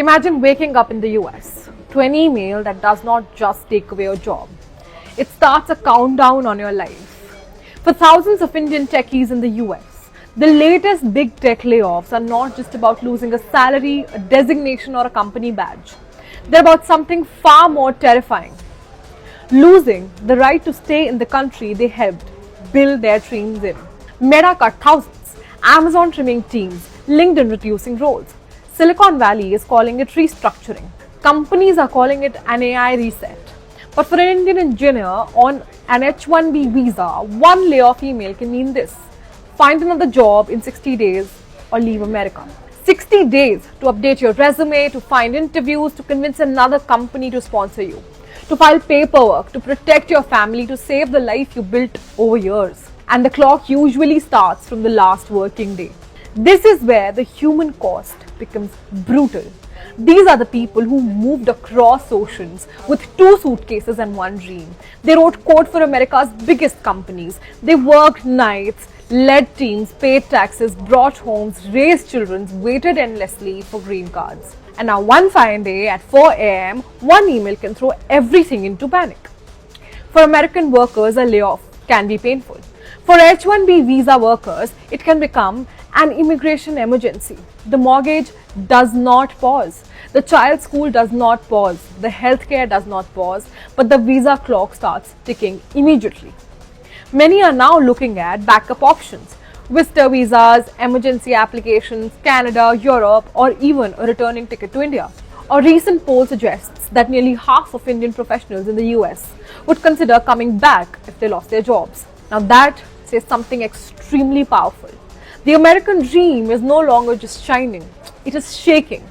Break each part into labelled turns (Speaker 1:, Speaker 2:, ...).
Speaker 1: Imagine waking up in the US to an email that does not just take away your job. It starts a countdown on your life. For thousands of Indian techies in the US, the latest big tech layoffs are not just about losing a salary, a designation, or a company badge. They're about something far more terrifying. Losing the right to stay in the country they helped build their dreams in. Meta cut thousands, Amazon trimming teams, LinkedIn reducing roles. Silicon Valley is calling it restructuring. Companies are calling it an AI reset. But for an Indian engineer on an H-1B visa, one layoff email can mean this: find another job in 60 days or leave America. 60 days to update your resume, to find interviews, to convince another company to sponsor you, to file paperwork, to protect your family, to save the life you built over years. And the clock usually starts from the last working day. This is where the human cost becomes brutal. These are the people who moved across oceans with 2 suitcases and 1 dream. They wrote code for America's biggest companies. They worked nights, led teams, paid taxes, brought homes, raised children, waited endlessly for green cards. And now one fine day at 4 a.m., one email can throw everything into panic. For American workers, a layoff can be painful. For H-1B visa workers, it can become an immigration emergency. The mortgage does not pause. The child's school does not pause. The healthcare does not pause. But the visa clock starts ticking immediately. Many are now looking at backup options: visitor visas, emergency applications, Canada, Europe, or even a returning ticket to India. A recent poll suggests that nearly half of Indian professionals in the US would consider coming back if they lost their jobs. Now that says something extremely powerful. The American dream is no longer just shining, it is shaking.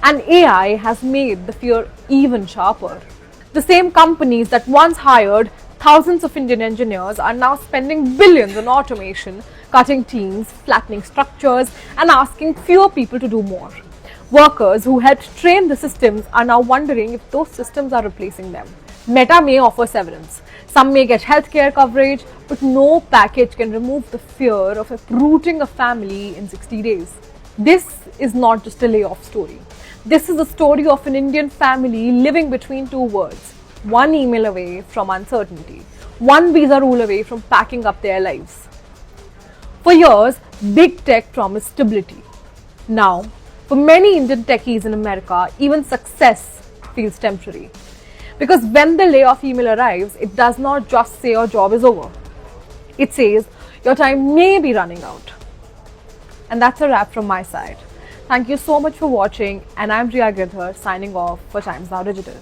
Speaker 1: And AI has made the fear even sharper. The same companies that once hired thousands of Indian engineers are now spending billions on automation, cutting teams, flattening structures, and asking fewer people to do more. Workers who helped train the systems are now wondering if those systems are replacing them. Meta may offer severance. Some may get healthcare coverage, but no package can remove the fear of uprooting a family in 60 days. This is not just a layoff story. This is the story of an Indian family living between 2 worlds. One email away from uncertainty. One visa rule away from packing up their lives. For years, big tech promised stability. Now, for many Indian techies in America, even success feels temporary. Because when the layoff email arrives, it does not just say your job is over. It says your time may be running out. And that's a wrap from my side. Thank you so much for watching, and I'm Riya Girdhar signing off for Times Now Digital.